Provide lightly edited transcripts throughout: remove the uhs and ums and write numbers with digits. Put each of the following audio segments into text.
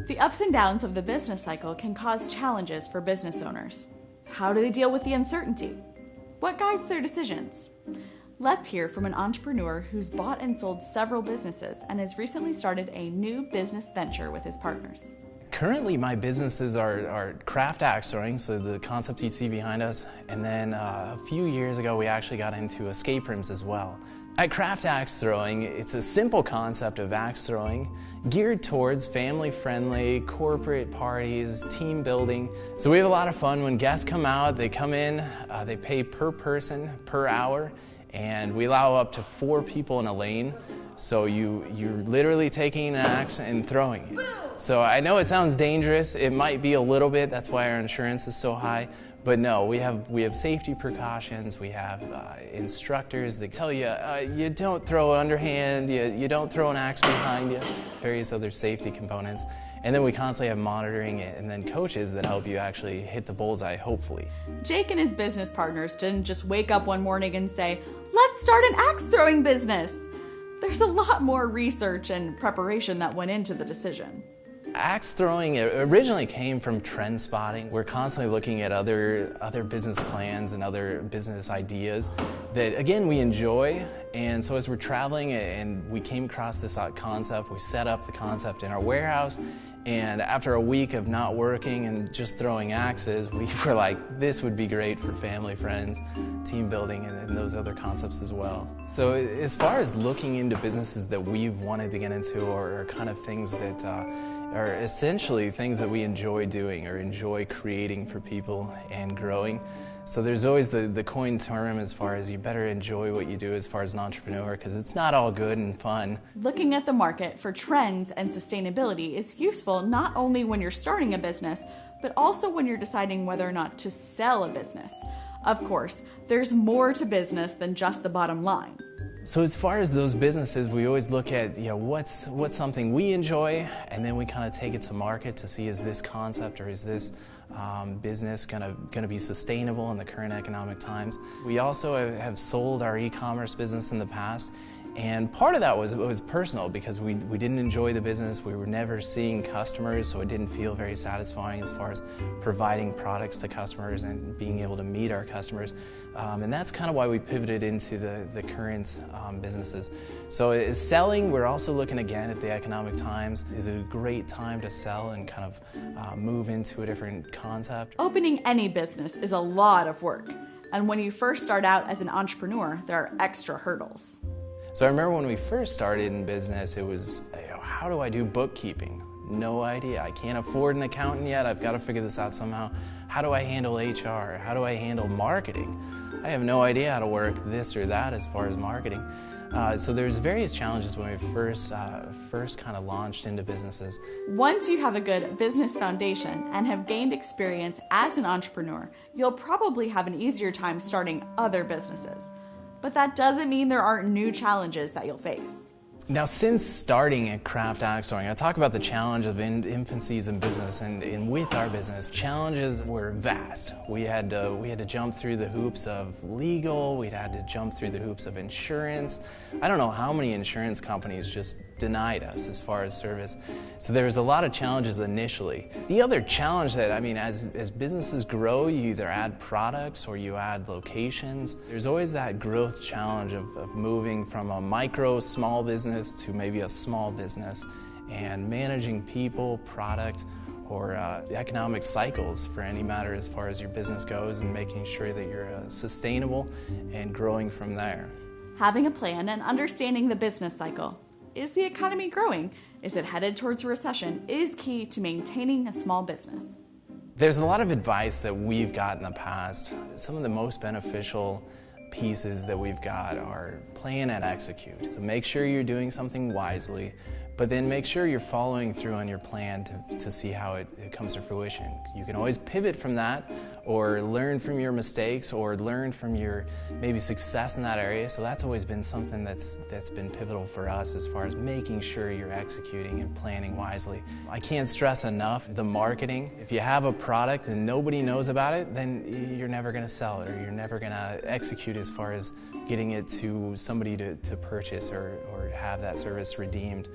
The ups and downs of the business cycle can cause challenges for business owners. How do they deal with the uncertainty? What guides their decisions? Let's hear from an entrepreneur who's bought and sold several businesses and has recently started a new business venture with his partners. Currently, my businesses are craft axe throwing, so the concept you see behind us, and then a few years ago we actually got into escape rooms as well. At craft axe throwing, it's a simple concept of axe throwing geared towards family-friendly corporate parties, team building. So we have a lot of fun when guests come out, they come in, they pay per person, per hour, and we allow up to 4 people in a lane. So you're literally taking an axe and throwing it. So I know it sounds dangerous, it might be a little bit, that's why our insurance is so high. But no, we have safety precautions, we have instructors that tell you, you don't throw underhand, you don't throw an axe behind you, various other safety components. And then we constantly have monitoring and then coaches that help you actually hit the bullseye, hopefully. Jake and his business partners didn't just wake up one morning and say, let's start an axe throwing business. There's a lot more research and preparation that went into the decision. Axe throwing originally came from trend spotting. We're constantly looking at other business plans and other business ideas that, again, we enjoy. And so as we're traveling and we came across this concept, we set up the concept in our warehouse. And after a week of not working and just throwing axes, we were like, this would be great for family, friends, team building, and those other concepts as well. So as far as looking into businesses that we've wanted to get into or kind of things that are essentially things that we enjoy doing or enjoy creating for people and growing. So there's always the coin term as far as you better enjoy what you do as far as an entrepreneur, because it's not all good and fun. Looking at the market for trends and sustainability is useful not only when you're starting a business, but also when you're deciding whether or not to sell a business. Of course, there's more to business than just the bottom line. So as far as those businesses, we always look at what's something we enjoy, and then we kind of take it to market to see, is this concept or is this business gonna be sustainable in the current economic times. We also have sold our e-commerce business in the past, and part of that was personal because we didn't enjoy the business. We were never seeing customers, so it didn't feel very satisfying as far as providing products to customers and being able to meet our customers. And that's kind of why we pivoted into the current businesses. So as selling, we're also looking again at the economic times. Is it a great time to sell and kind of move into a different concept? Opening any business is a lot of work. And when you first start out as an entrepreneur, there are extra hurdles. So I remember when we first started in business, it was, how do I do bookkeeping? No idea. I can't afford an accountant yet. I've got to figure this out somehow. How do I handle HR? How do I handle marketing? I have no idea how to work this or that as far as marketing. So there's various challenges when we first kind of launched into businesses. Once you have a good business foundation and have gained experience as an entrepreneur, you'll probably have an easier time starting other businesses. But that doesn't mean there aren't new challenges that you'll face. Now, since starting at Craft Axe Throwing, I talk about the challenge of infancies in business, and with our business, challenges were vast. We had to jump through the hoops of legal, we had to jump through the hoops of insurance. I don't know how many insurance companies just denied us as far as service. So there was a lot of challenges initially. The other challenge that, as businesses grow, you either add products or you add locations. There's always that growth challenge of moving from a micro small business to maybe a small business, and managing people, product, or economic cycles for any matter as far as your business goes, and making sure that you're sustainable and growing from there. Having a plan and understanding the business cycle. Is the economy growing? Is it headed towards a recession? Is key to maintaining a small business. There's a lot of advice that we've got in the past. Some of the most beneficial pieces that we've got are plan and execute. So make sure you're doing something wisely, but then make sure you're following through on your plan to see how it comes to fruition. You can always pivot from that, or learn from your mistakes, or learn from your maybe success in that area. So that's always been something that's been pivotal for us as far as making sure you're executing and planning wisely. I can't stress enough the marketing. If you have a product and nobody knows about it, then you're never going to sell it, or you're never going to execute as far as getting it to somebody to purchase or have that service redeemed.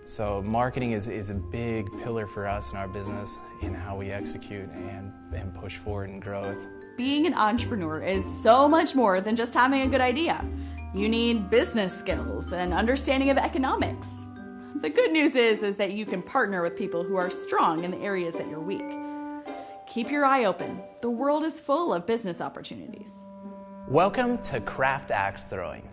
So marketing is a big pillar for us in our business in how we execute and push forward in growth. Being an entrepreneur is so much more than just having a good idea. You need business skills and understanding of economics. The good news is that you can partner with people who are strong in the areas that you're weak. Keep your eye open. The world is full of business opportunities. Welcome to Craft Axe Throwing.